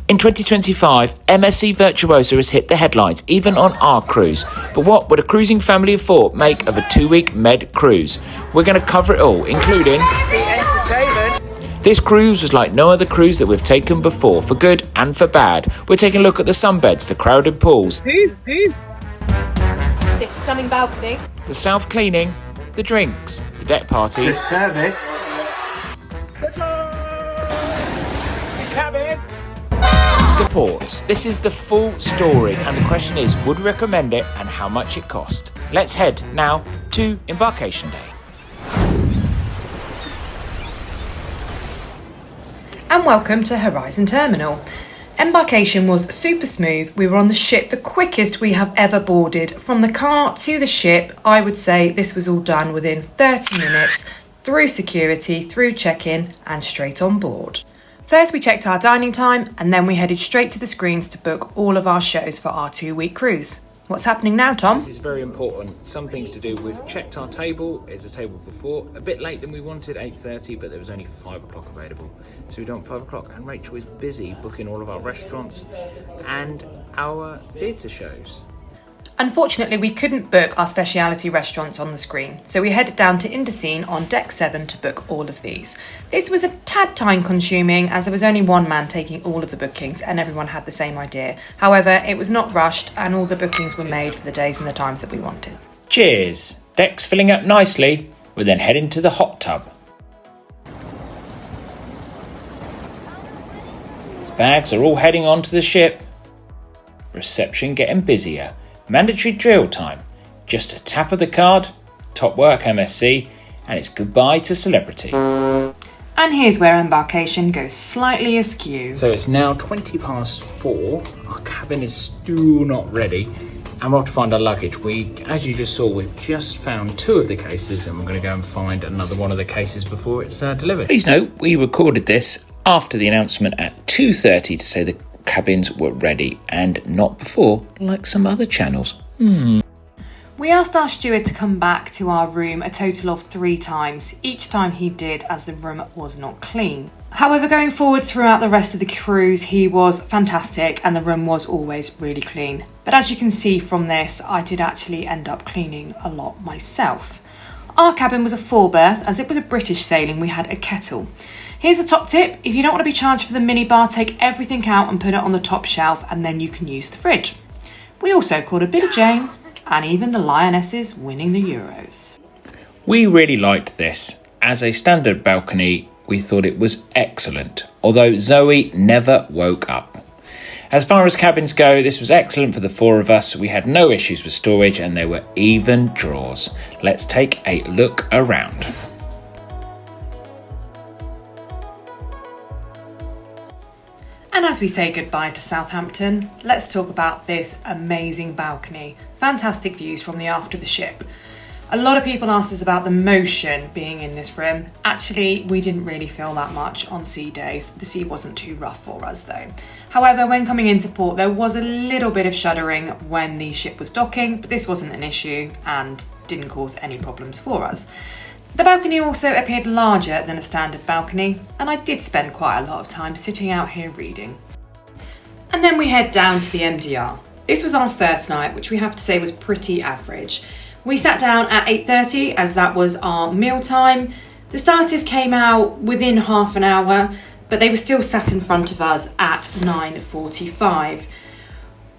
In 2025, MSC Virtuosa has hit the headlines, even on our cruise. But what would a cruising family of four make of a 2-week med cruise? We're going to cover it all, including the entertainment. This cruise was like no other cruise that we've taken before, for good and for bad. We're taking a look at the sunbeds, the crowded pools, this stunning balcony, the self-cleaning, the drinks, the deck parties, the service, the ports. This is the full story, and the question is, would we recommend it and how much it cost? Let's head now to Embarkation Day. and welcome to Horizon Terminal. Embarkation was super smooth. We were on the ship the quickest we have ever boarded. From the car to the ship, I would say this was all done within 30 minutes, through security, through check-in and straight on board. First we checked our dining time and then we headed straight to the screens to book all of our shows for our 2-week cruise. What's happening now, Tom? This is very important. Some things to do. We've checked our table. It's a table for 4. A bit late than we wanted, 8:30, but there was only 5 o'clock available. So we don't 5 o'clock. And Rachel is busy booking all of our restaurants and our theatre shows. Unfortunately, we couldn't book our speciality restaurants on the screen, so we headed down to Indocene on deck 7 to book all of these. This was a tad time consuming as there was only one man taking all of the bookings and everyone had the same idea. However, it was not rushed and all the bookings were made for the days and the times that we wanted. Cheers! Deck's filling up nicely. We're then heading to the hot tub. Bags are all heading on to the ship. Reception getting busier. Mandatory drill time. Just a tap of the card. Top work, MSC. And it's goodbye to celebrity. And here's where Embarkation goes slightly askew. So it's now 20 past 4. Our cabin is still not ready. And we'll have to find our luggage. As you just saw, we've just found 2 of the cases and we're going to go and find another one of the cases before it's delivered. Please note, we recorded this after the announcement at 2:30 to say the cabins were ready and not before, like some other channels. We asked our steward to come back to our room a total of 3 times, each time he did as the room was not clean. However, going forward throughout the rest of the cruise, he was fantastic and the room was always really clean. But as you can see from this, I did actually end up cleaning a lot myself. Our cabin was a 4-berth, as it was a British sailing, we had a kettle. Here's a top tip: if you don't want to be charged for the minibar, take everything out and put it on the top shelf and then you can use the fridge. We also caught a bit of Jane and even the Lionesses winning the Euros. We really liked this. As a standard balcony, we thought it was excellent, although Zoe never woke up. As far as cabins go, this was excellent for the 4 of us. We had no issues with storage and there were even drawers. Let's take a look around. And as we say goodbye to Southampton, let's talk about this amazing balcony. Fantastic views from the aft of the ship. A lot of people asked us about the motion being in this room. Actually, we didn't really feel that much on sea days. The sea wasn't too rough for us though. However, when coming into port, there was a little bit of shuddering when the ship was docking, but this wasn't an issue and didn't cause any problems for us. The balcony also appeared larger than a standard balcony, and I did spend quite a lot of time sitting out here reading. And then we head down to the MDR. This was our first night, which we have to say was pretty average. We sat down at 8:30 as that was our meal time. The starters came out within half an hour, but they were still sat in front of us at 9:45.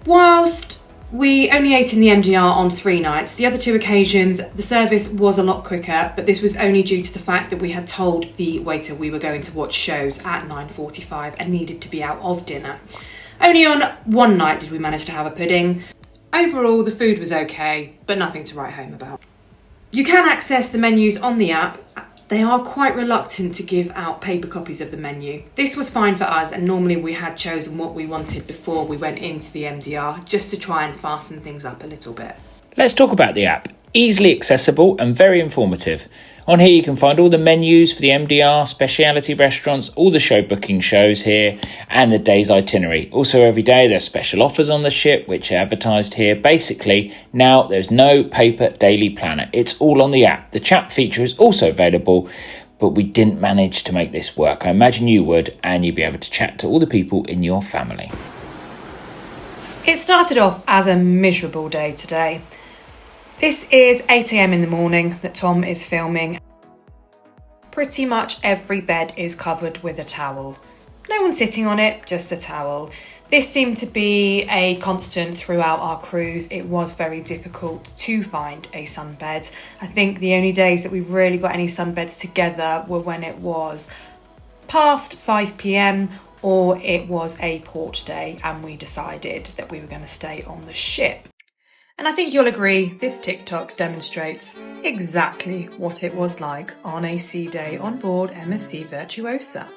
Whilst we only ate in the MDR on 3 nights. The other 2 occasions, the service was a lot quicker, but this was only due to the fact that we had told the waiter we were going to watch shows at 9:45 and needed to be out of dinner. Only on 1 night did we manage to have a pudding. Overall, the food was okay, but nothing to write home about. You can access the menus on the app. They are quite reluctant to give out paper copies of the menu. This was fine for us, and normally we had chosen what we wanted before we went into the MDR, just to try and fasten things up a little bit. Let's talk about the app. Easily accessible and very informative. On here you can find all the menus for the MDR, speciality restaurants, all the show booking shows here, and the day's itinerary. Also every day there's special offers on the ship which are advertised here. Basically now there's no paper daily planner. It's all on the app. The chat feature is also available, but we didn't manage to make this work. I imagine you would, and you'd be able to chat to all the people in your family. It started off as a miserable day today. This is 8 a.m. in the morning that Tom is filming. Pretty much every bed is covered with a towel. No one sitting on it, just a towel. This seemed to be a constant throughout our cruise. It was very difficult to find a sunbed. I think the only days that we really got any sunbeds together were when it was past 5 p.m. or it was a port day and we decided that we were going to stay on the ship. And I think you'll agree this TikTok demonstrates exactly what it was like on a sea day on board MSC Virtuosa.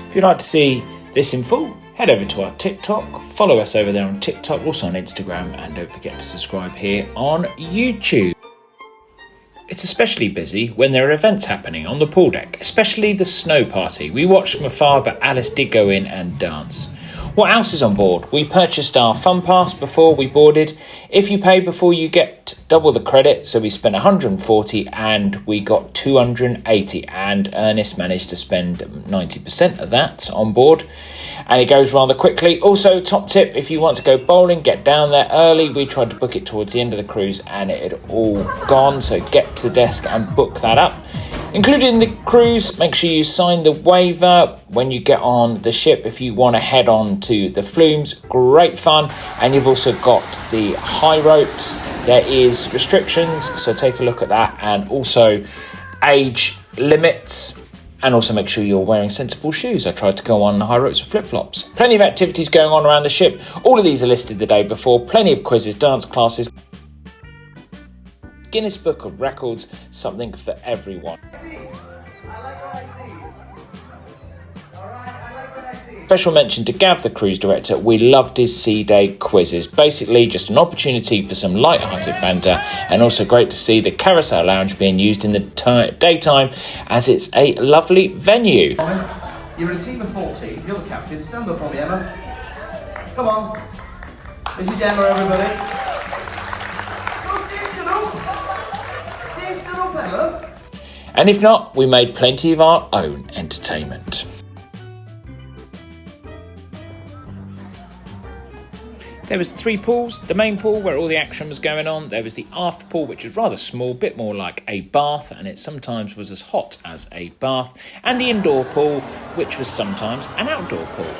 If you'd like to see this in full, head over to our TikTok, follow us over there on TikTok, also on Instagram, and don't forget to subscribe here on YouTube. It's especially busy when there are events happening on the pool deck, especially the snow party. We watched from afar, but Alice did go in and dance. What else is on board? We purchased our fun pass before we boarded. If you pay before, you get double the credit, so we spent 140 and we got 280, and Ernest managed to spend 90% of that on board, and it goes rather quickly. Also, top tip, if you want to go bowling, get down there early. We tried to book it towards the end of the cruise and it had all gone, so get to the desk and book that up. Including the cruise, make sure you sign the waiver when you get on the ship if you want to head on to the flumes. Great fun. And you've also got the high ropes. There is restrictions, so take a look at that, and also age limits, and also make sure you're wearing sensible shoes. I tried to go on the high ropes with flip-flops. Plenty of activities going on around the ship. All of these are listed the day before. Plenty of quizzes, dance classes, Guinness Book of Records, something for everyone. Special mention to Gav, the cruise director. We loved his sea day quizzes. Basically just an opportunity for some light-hearted banter, and also great to see the carousel lounge being used in the daytime, as it's a lovely venue. You're in a team of 14, you're the captain. Stand up for me, Emma. Come on. This is Emma, everybody. Stay still up, Emma. And if not, we made plenty of our own entertainment. There was 3 pools. The main pool where all the action was going on. There was the aft pool, which was rather small, bit more like a bath, and it sometimes was as hot as a bath. And the indoor pool, which was sometimes an outdoor pool.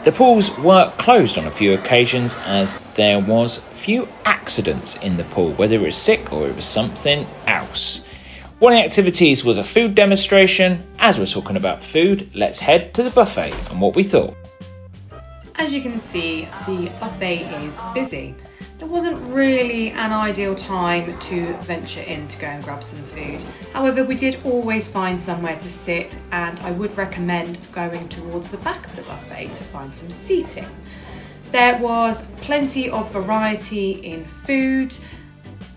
The pools were closed on a few occasions as there was few accidents in the pool, whether it was sick or it was something else. One of the activities was a food demonstration. As we're talking about food, let's head to the buffet and what we thought. As you can see, the buffet is busy. There wasn't really an ideal time to venture in to go and grab some food. However, we did always find somewhere to sit, and I would recommend going towards the back of the buffet to find some seating. There was plenty of variety in food,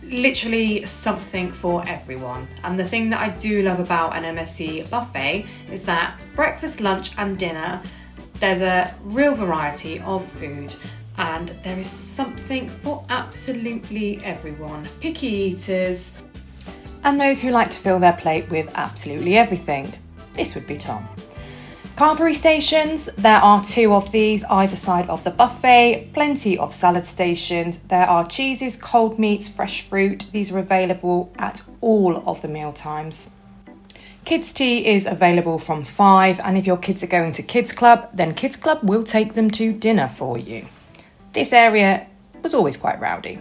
literally something for everyone. And the thing that I do love about an MSC buffet is that breakfast, lunch and dinner, there's a real variety of food, and there is something for absolutely everyone. Picky eaters, and those who like to fill their plate with absolutely everything. This would be Tom. Carvery stations, there are 2 of these either side of the buffet. Plenty of salad stations. There are cheeses, cold meats, fresh fruit. These are available at all of the meal times. Kids tea is available from 5, and if your kids are going to Kids Club, then Kids Club will take them to dinner for you. This area was always quite rowdy.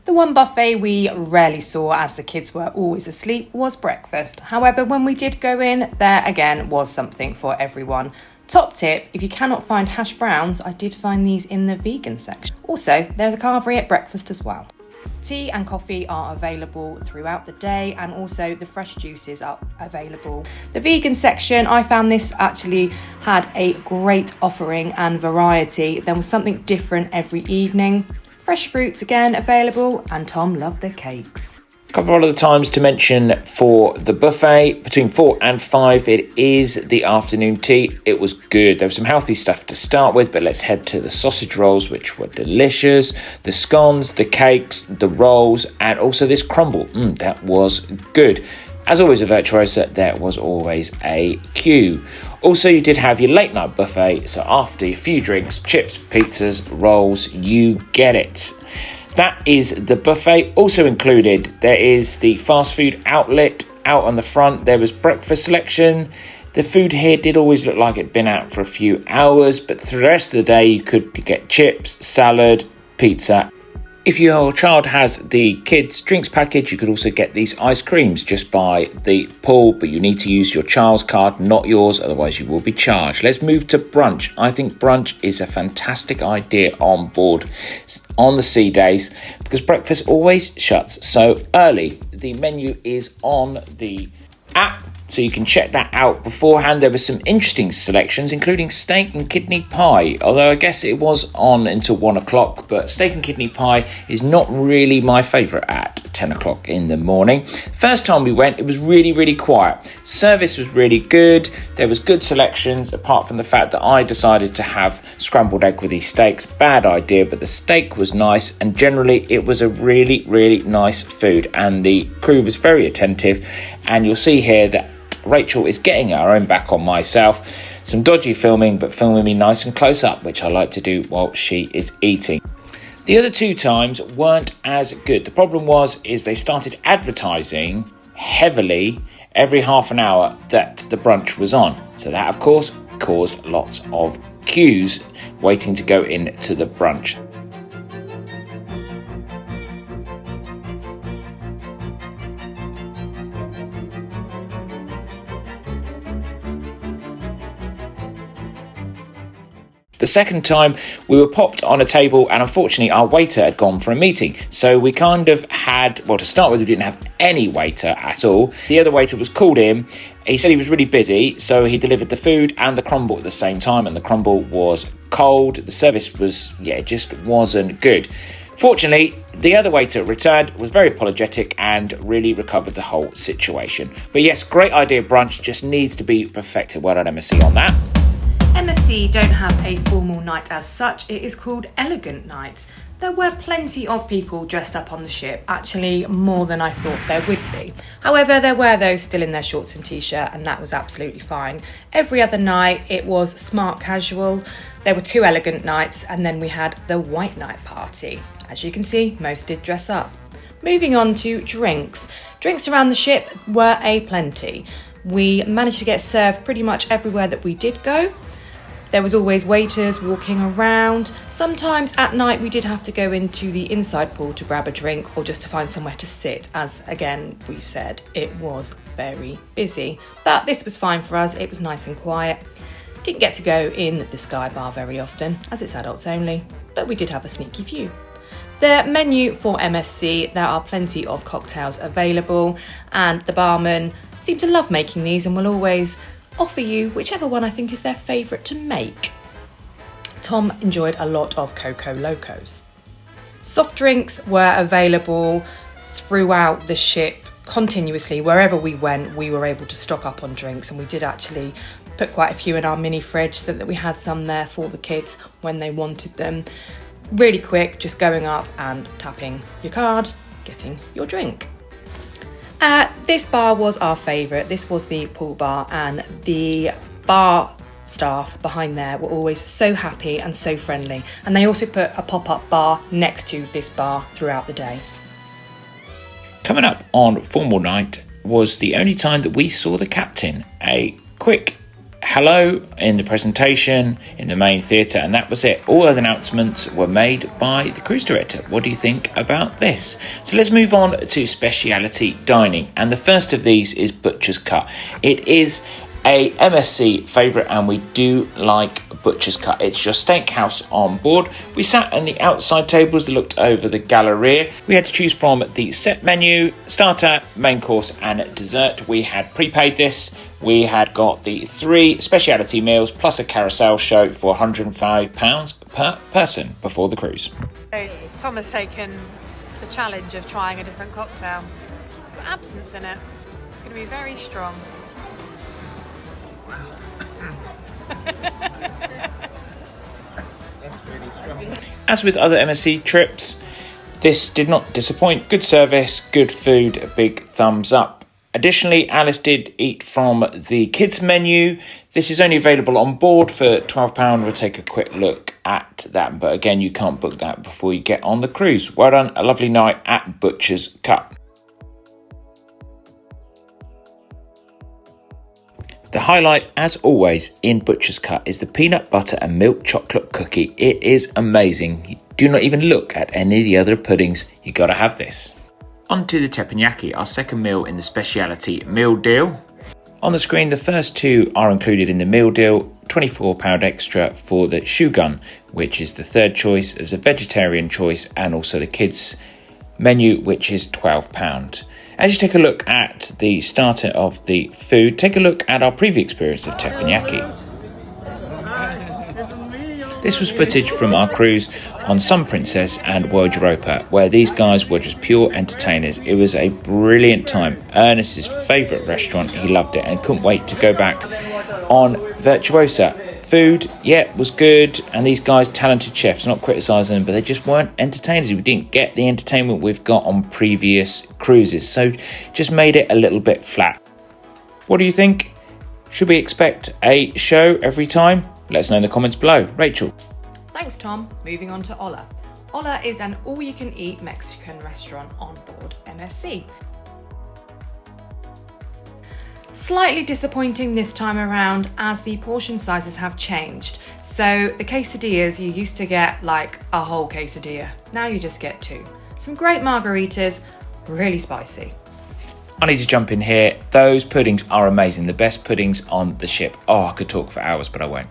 The one buffet we rarely saw, as the kids were always asleep, was breakfast. However, when we did go in, there again was something for everyone. Top tip, if you cannot find hash browns, I did find these in the vegan section. Also, there's a carvery at breakfast as well. Tea and coffee are available throughout the day, and also the fresh juices are available. The vegan section, I found this actually had a great offering and variety. There was something different every evening. Fresh fruits again available, and Tom loved the cakes. A couple of other times to mention for the buffet, between 4 and 5, it is the afternoon tea. It was good. There was some healthy stuff to start with, but let's head to the sausage rolls, which were delicious. The scones, the cakes, the rolls, and also this crumble. That was good. As always at Virtuosa, there was always a queue. Also, you did have your late night buffet, so after a few drinks, chips, pizzas, rolls, you get it. That is the buffet. Also included, there is the fast food outlet out on the front. There was breakfast selection. The food here did always look like it'd been out for a few hours, but for the rest of the day, you could get chips, salad, pizza. If your child has the kids drinks package, you could also get these ice creams just by the pool, but you need to use your child's card, not yours, otherwise you will be charged. Let's move to brunch. I think brunch is a fantastic idea on board on the sea days because breakfast always shuts so early. The menu is on the app, so you can check that out beforehand. There were some interesting selections, including steak and kidney pie, although I guess it was on until 1 o'clock, but steak and kidney pie is not really my favourite at 10 o'clock in the morning. First time we went, it was really quiet. Service was really good. There was good selections, apart from the fact that I decided to have scrambled egg with these steaks. Bad idea, but the steak was nice, and generally it was a really nice food, and the crew was very attentive. And you'll see here that Rachel is getting her own back on myself. Some dodgy filming, but filming me nice and close up, which I like to do while she is eating. The other 2 times weren't as good. The problem is they started advertising heavily every half an hour that the brunch was on. So that, of course, caused lots of queues waiting to go into the brunch. The second time we were popped on a table, and unfortunately our waiter had gone for a meeting. So we kind of had, well, to start with, we didn't have any waiter at all. The other waiter was called in. He said he was really busy, so he delivered the food and the crumble at the same time, and the crumble was cold. The service was, it just wasn't good. Fortunately, the other waiter returned, was very apologetic, and really recovered the whole situation. But yes, great idea brunch, just needs to be perfected. Well done, MSC, on that. MSC don't have a formal night as such, it is called Elegant Nights. There were plenty of people dressed up on the ship, actually more than I thought there would be. However, there were those still in their shorts and t-shirt, and that was absolutely fine. Every other night it was smart casual. There were 2 elegant nights, and then we had the white night party. As you can see, most did dress up. Moving on to drinks. Drinks around the ship were aplenty. We managed to get served pretty much everywhere that we did go. There was always waiters walking around. Sometimes at night we did have to go into the inside pool to grab a drink or just to find somewhere to sit, as again we've said, it was very busy. But this was fine for us, it was nice and quiet. Didn't get to go in the Sky Bar very often, as it's adults only, but we did have a sneaky view. The menu for MSC, there are plenty of cocktails available, and the barman seem to love making these and will always offer you whichever one I think is their favourite to make. Tom enjoyed a lot of Coco Locos. Soft drinks were available throughout the ship continuously. Wherever we went, we were able to stock up on drinks, and we did actually put quite a few in our mini fridge so that we had some there for the kids when they wanted them. Really quick, just going up and tapping your card, getting your drink. This bar was our favourite. This was the pool bar, and the bar staff behind there were always so happy and so friendly, and they also put a pop-up bar next to this bar throughout the day. Coming up on formal night was the only time that we saw the captain. A quick hello in the presentation in the main theatre, and that was it. All other announcements were made by the cruise director. What do you think about this? So let's move on to Speciality Dining, and the first of these is Butcher's Cut. It is a MSC favourite, and we do like Butcher's Cut. It's your steakhouse on board. We sat on the outside tables that looked over the Galleria. We had to choose from the set menu, starter, main course and dessert. We had prepaid this. We had got the 3 speciality meals plus a carousel show for £105 per person before the cruise. So Tom has taken the challenge of trying a different cocktail. absinthe in it. It's going to be very strong. As with other MSC trips, this did not disappoint. Good service, good food, a big thumbs up. Additionally, Alice did eat from the kids menu. This is only available on board for £12. We'll take a quick look at that. But again, you can't book that before you get on the cruise. Well done, a lovely night at Butcher's Cut. The highlight, as always, in Butcher's Cut is the peanut butter and milk chocolate cookie. It is amazing. You do not even look at any of the other puddings. You got to have this. On to the teppanyaki, our second meal in the speciality meal deal. On the screen, the first two are included in the meal deal. £24 extra for the shogun, which is the third choice. There's a vegetarian choice and also the kids menu, which is £12. As you take a look at the starter of the food, take a look at our previous experience of teppanyaki. This was footage from our cruise on Sun Princess and World Europa, where these guys were just pure entertainers. It was a brilliant time. Ernest's favourite restaurant, he loved it and couldn't wait to go back on Virtuosa. Food, yeah, was good, and these guys, talented chefs, not criticising them, but they just weren't entertainers. We didn't get the entertainment we've got on previous cruises, so just made it a little bit flat. What do you think? Should we expect a show every time? Let us know in the comments below. Rachel. Thanks, Tom. Moving on to Olla. Olla is an all-you-can-eat Mexican restaurant on board MSC. Slightly disappointing this time around as the portion sizes have changed. So the quesadillas, you used to get like a whole quesadilla. Now you just get two. Some great margaritas, really spicy. I need to jump in here. Those puddings are amazing. The best puddings on the ship. Oh, I could talk for hours, but I won't.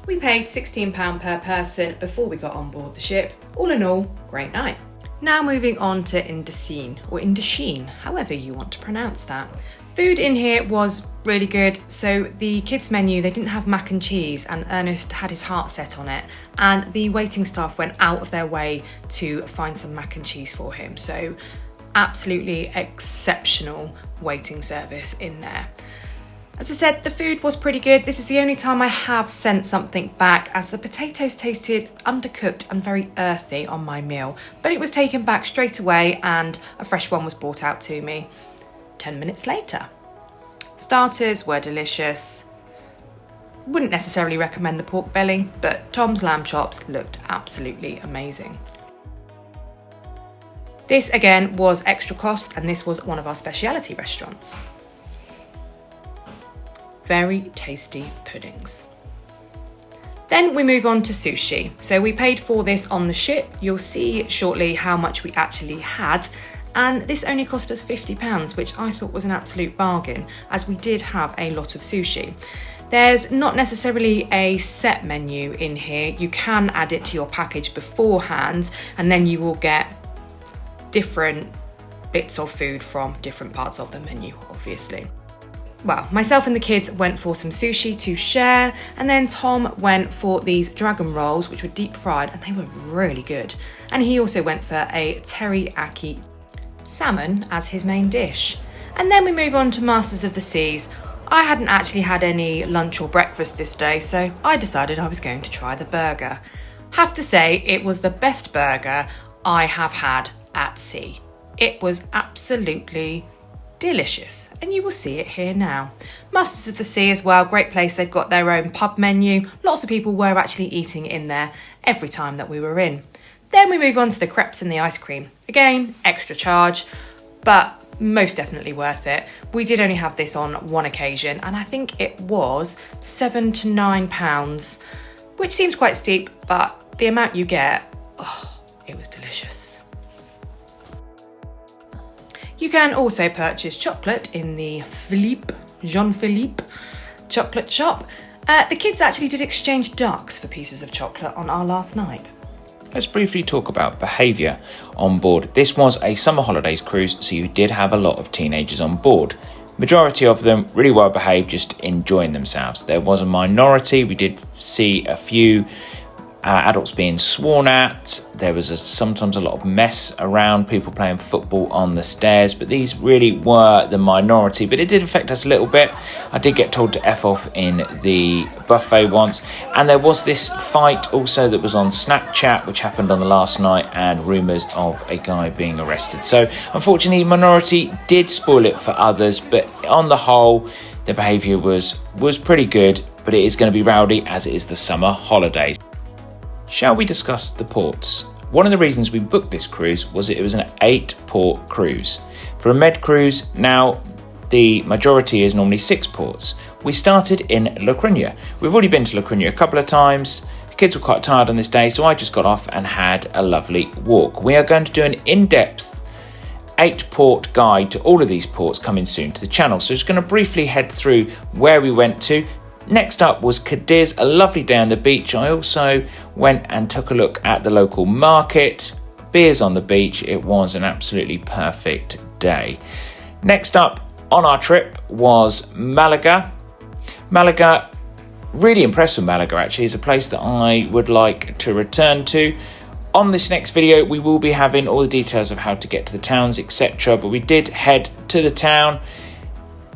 We paid £16 per person before we got on board the ship. All in all, great night. Now moving on to Indocine, or Indochine, however you want to pronounce that. Food in here was really good. So the kids menu, they didn't have mac and cheese, and Ernest had his heart set on it, and the waiting staff went out of their way to find some mac and cheese for him. So absolutely exceptional waiting service in there. As I said, the food was pretty good. This is the only time I have sent something back, as the potatoes tasted undercooked and very earthy on my meal, but it was taken back straight away and a fresh one was brought out to me 10 minutes later. Starters were delicious. Wouldn't necessarily recommend the pork belly, but Tom's lamb chops looked absolutely amazing. This again was extra cost, and this was one of our speciality restaurants. Very tasty puddings. Then we move on to sushi. So we paid for this on the ship. You'll see shortly how much we actually had. And this only cost us £50, which I thought was an absolute bargain, as we did have a lot of sushi. There's not necessarily a set menu in here. You can add it to your package beforehand, and then you will get different bits of food from different parts of the menu, obviously. Well, myself and the kids went for some sushi to share, and then Tom went for these dragon rolls, which were deep fried, and they were really good. And he also went for a teriyaki salmon as his main dish. And then we move on to Masters of the Seas. I hadn't actually had any lunch or breakfast this day, so I decided I was going to try the burger. Have to say, it was the best burger I have had at sea. It was absolutely delicious, and you will see it here now. Masters of the Sea as well, great place. They've got their own pub menu. Lots of people were actually eating in there every time that we were in. Then we move on to the crepes and the ice cream. Again, extra charge, but most definitely worth it. We did only have this on one occasion, and I think it was £7 to £9, which seems quite steep, but the amount you get, oh, it was delicious. You can also purchase chocolate in the Jean-Philippe chocolate shop. The kids actually did exchange ducks for pieces of chocolate on our last night. Let's briefly talk about behaviour on board. This was a summer holidays cruise, so you did have a lot of teenagers on board. Majority of them really well behaved, just enjoying themselves. There was a minority, we did see a few adults being sworn at. There was sometimes a lot of mess around, people playing football on the stairs, but these really were the minority. But it did affect us a little bit. I did get told to F off in the buffet once, and there was this fight also that was on Snapchat, which happened on the last night, and rumours of a guy being arrested. So unfortunately, minority did spoil it for others, but on the whole, the behaviour was pretty good, but it is going to be rowdy as it is the summer holidays. Shall we discuss the ports? One of the reasons we booked this cruise was it was an 8-port cruise. For a med cruise, now the majority is normally 6 ports. We started in La Coruña. We've already been to La Coruña a couple of times. The kids were quite tired on this day, so I just got off and had a lovely walk. We are going to do an in-depth 8-port guide to all of these ports coming soon to the channel. So just going to briefly head through where we went to. Next up was Cadiz, a lovely day on the beach. I also went and took a look at the local market, beers on the beach. It was an absolutely perfect day. Next up on our trip was Malaga. Malaga, really impressed with Malaga actually. It's a place that I would like to return to. On this next video, we will be having all the details of how to get to the towns, etc. But we did head to the town.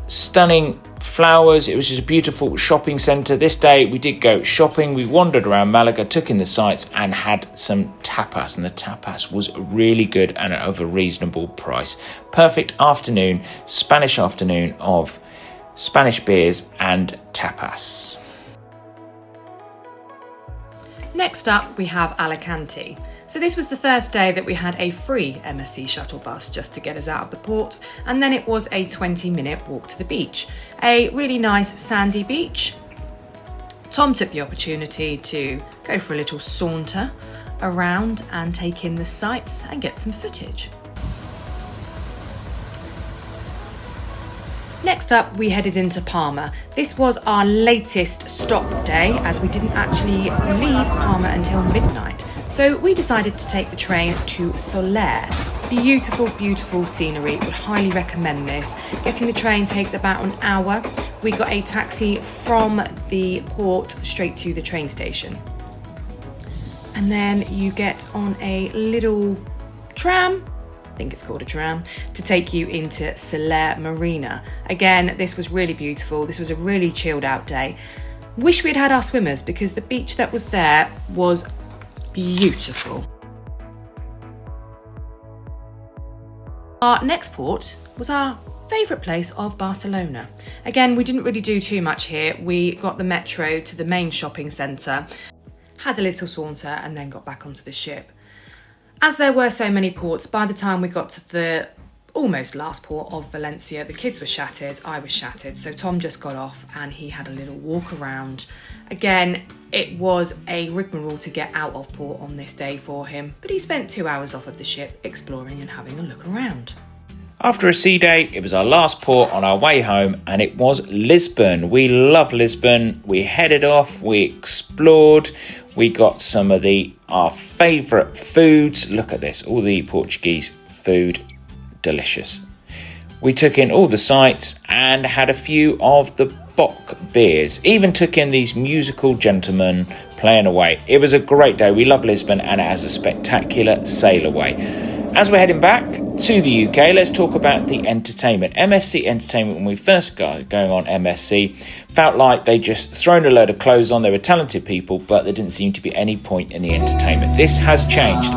Stunning flowers. It was just a beautiful shopping centre. This day we did go shopping. We wandered around Malaga, took in the sights, and had some tapas. And the tapas was really good and of a reasonable price. Perfect afternoon, Spanish afternoon of Spanish beers and tapas. Next up, we have Alicante. So this was the first day that we had a free MSC shuttle bus just to get us out of the port, and then it was a 20-minute walk to the beach. A really nice sandy beach. Tom took the opportunity to go for a little saunter around and take in the sights and get some footage. Next up, we headed into Palma. This was our latest stop day, as we didn't actually leave Palma until midnight. So we decided to take the train to Soler. Beautiful, beautiful scenery. Would highly recommend this. Getting the train takes about an hour. We got a taxi from the port straight to the train station. And then you get on a little tram, I think it's called a tram, to take you into Soler Marina. Again, this was really beautiful. This was a really chilled out day. Wish we had had our swimmers, because the beach that was there was beautiful. Our next port was our favourite place of Barcelona. Again, we didn't really do too much here. We got the metro to the main shopping centre, had a little saunter, and then got back onto the ship. As there were so many ports, by the time we got to the almost last port of Valencia, the kids were shattered, I was shattered, so Tom just got off and he had a little walk around. Again, it was a rigmarole to get out of port on this day for him, but he spent 2 hours off of the ship exploring and having a look around. After a sea day, it was our last port on our way home, and it was Lisbon. We love Lisbon. We headed off, we explored, we got some of our favourite foods. Look at this, all the Portuguese food, delicious. We took in all the sights and had a few of the Bock beers. Even took in these musical gentlemen playing away. It was a great day. We love Lisbon, and it has a spectacular sail away. As we're heading back to the UK, let's talk about the entertainment. MSC Entertainment, when we first got going on MSC, felt like they just thrown a load of clothes on. They were talented people, but there didn't seem to be any point in the entertainment. This has changed.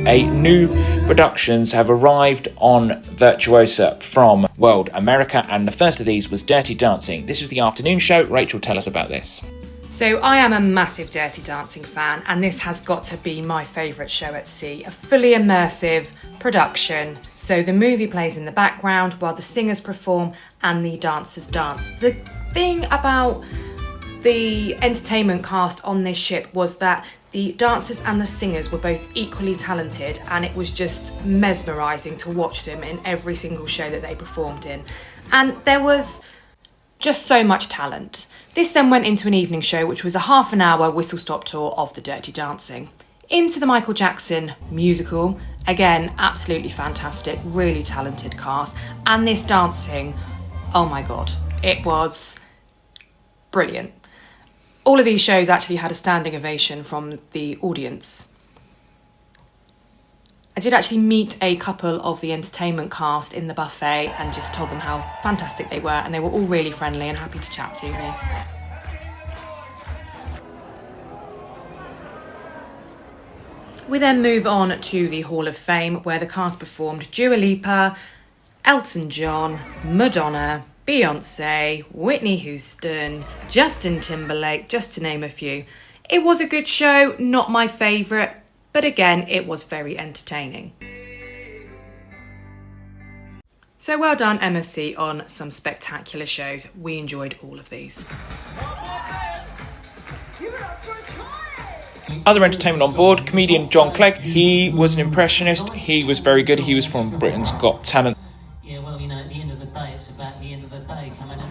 New productions have arrived on Virtuosa from World America, and the first of these was Dirty Dancing. This was the afternoon show. Rachel, tell us about this. So I am a massive Dirty Dancing fan, and this has got to be my favourite show at sea. A fully immersive production. So the movie plays in the background while the singers perform and the dancers dance. The thing about the entertainment cast on this ship was that the dancers and the singers were both equally talented, and it was just mesmerising to watch them in every single show that they performed in. And there was just so much talent. This then went into an evening show, which was a half an hour whistle-stop tour of the Dirty Dancing. Into the Michael Jackson musical. Again, absolutely fantastic, really talented cast. And this dancing, oh my God, it was brilliant. All of these shows actually had a standing ovation from the audience. I did actually meet a couple of the entertainment cast in the buffet and just told them how fantastic they were, and they were all really friendly and happy to chat to me. We then move on to the Hall of Fame, where the cast performed Dua Lipa, Elton John, Madonna, Beyonce, Whitney Houston, Justin Timberlake, just to name a few. It was a good show, not my favourite, but again, it was very entertaining. So well done, MSC, on some spectacular shows. We enjoyed all of these. Other entertainment on board, comedian John Clegg. He was an impressionist. He was very good. He was from Britain's Got Talent. Yeah, well, at the end of the day, it's about the end of the day coming in.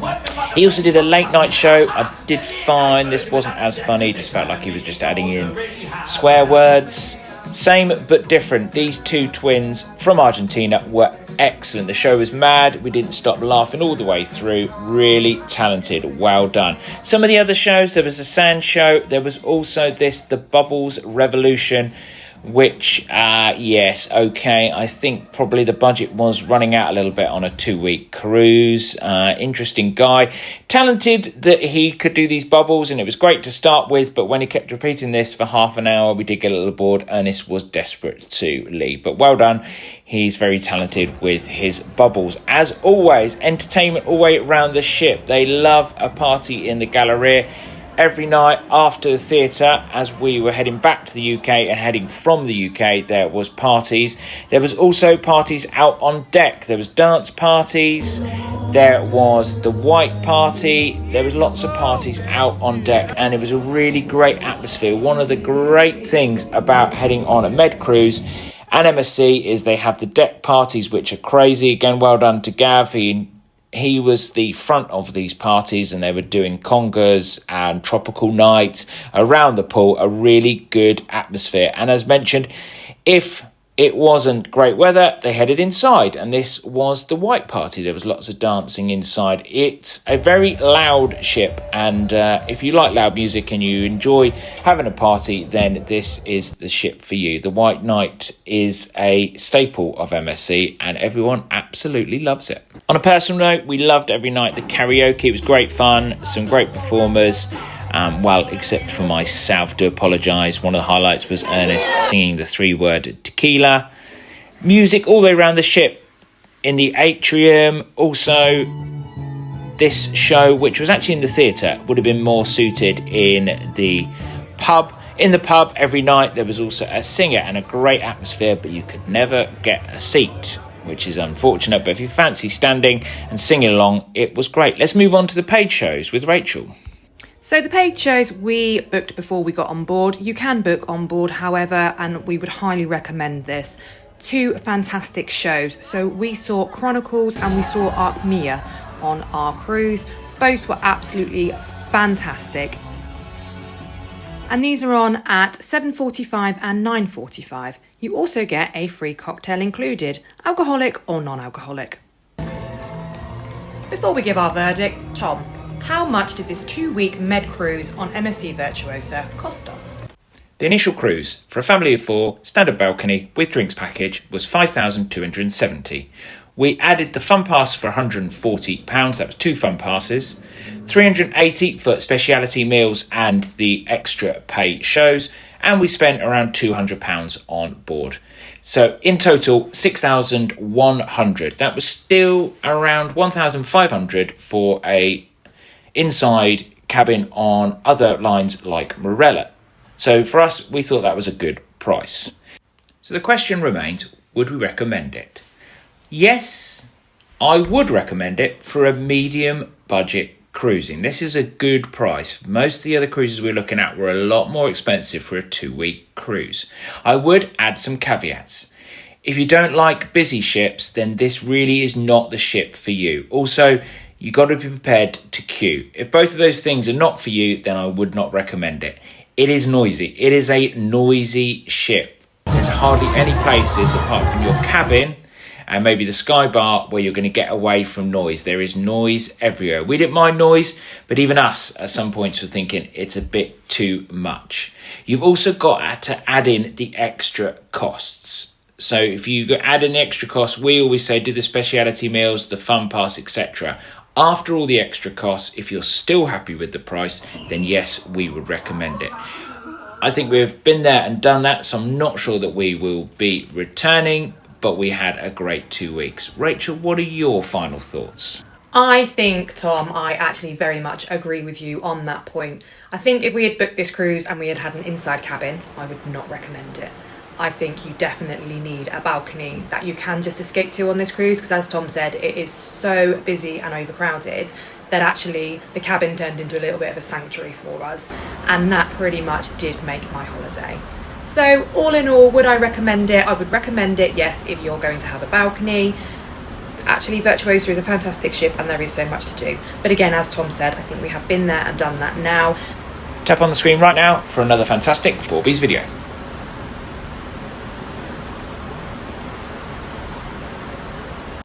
He also did a late night show. I did find this wasn't as funny. Just felt like he was just adding in swear words. Same but different. These two twins from Argentina were excellent. The show was mad. We didn't stop laughing all the way through. Really talented. Well done. Some of the other shows, there was a sand show. There was also the Bubbles Revolution, which, yes, okay. I think probably the budget was running out a little bit on a 2-week cruise. Interesting guy. Talented that he could do these bubbles, and it was great to start with, but when he kept repeating this for half an hour, we did get a little bored. Ernest was desperate to leave, but well done. He's very talented with his bubbles. As always, entertainment all the way around the ship. They love a party in the Galleria. Every night after the theatre, as we were heading back to the UK and heading from the UK, there was parties. There was also parties out on deck. There was dance parties. There was the white party. There was lots of parties out on deck, and it was a really great atmosphere. One of the great things about heading on a med cruise and MSC is they have the deck parties, which are crazy. Again, well done to Gav. He was the front of these parties, and they were doing congas and tropical nights around the pool. A really good atmosphere. And as mentioned, if it wasn't great weather, they headed inside, and this was the white party. There was lots of dancing inside. It's a very loud ship, and if you like loud music and you enjoy having a party, then this is the ship for you. The White Night is a staple of MSC, and everyone absolutely loves it. On a personal note, we loved every night the karaoke. It was great fun, some great performers. Well, except for myself, do apologise. One of the highlights was Ernest singing the 3-word tequila. Music all the way around the ship in the atrium. Also, this show, which was actually in the theatre, would have been more suited in the pub. In the pub every night, there was also a singer and a great atmosphere, but you could never get a seat, which is unfortunate. But if you fancy standing and singing along, it was great. Let's move on to the paid shows with Rachel. So the paid shows we booked before we got on board. You can book on board, however, and we would highly recommend this. 2 fantastic shows. So we saw Chronicles and we saw Archmia on our cruise. Both were absolutely fantastic. And these are on at 7:45 and 9:45. You also get a free cocktail included, alcoholic or non-alcoholic. Before we give our verdict, Tom, how much did this 2-week med cruise on MSC Virtuosa cost us? The initial cruise for a family of 4, standard balcony with drinks package, was £5,270. We added the fun pass for £140. That was 2 fun passes, £380 for speciality meals and the extra pay shows, and we spent around £200 on board. So in total, £6,100. That was still around £1,500 for a inside cabin on other lines like Morella. So for us, we thought that was a good price. So the question remains, would we recommend it? Yes, I would recommend it for a medium budget cruising. This is a good price. Most of the other cruises we're looking at were a lot more expensive for a 2-week cruise. I would add some caveats. If you don't like busy ships, then this really is not the ship for you. Also, you got to be prepared to queue. If both of those things are not for you, then I would not recommend it. It is noisy. It is a noisy ship. There's hardly any places apart from your cabin and maybe the Sky Bar where you're going to get away from noise. There is noise everywhere. We didn't mind noise, but even us at some points were thinking it's a bit too much. You've also got to add in the extra costs. So if you add in the extra costs, we always say do the speciality meals, the fun pass, etc. After all the extra costs, if you're still happy with the price, then yes, we would recommend it. I think we've been there and done that, so I'm not sure that we will be returning, but we had a great 2 weeks. Rachel, what are your final thoughts? I think, Tom, I actually very much agree with you on that point. I think if we had booked this cruise and we had had an inside cabin, I would not recommend it. I think you definitely need a balcony that you can just escape to on this cruise, because as Tom said, it is so busy and overcrowded that actually the cabin turned into a little bit of a sanctuary for us, and that pretty much did make my holiday. So all in all, would I recommend it? I would recommend it, yes, if you're going to have a balcony. Actually, Virtuosa is a fantastic ship and there is so much to do. But again, as Tom said, I think we have been there and done that now. Tap on the screen right now for another fantastic 4Bs video.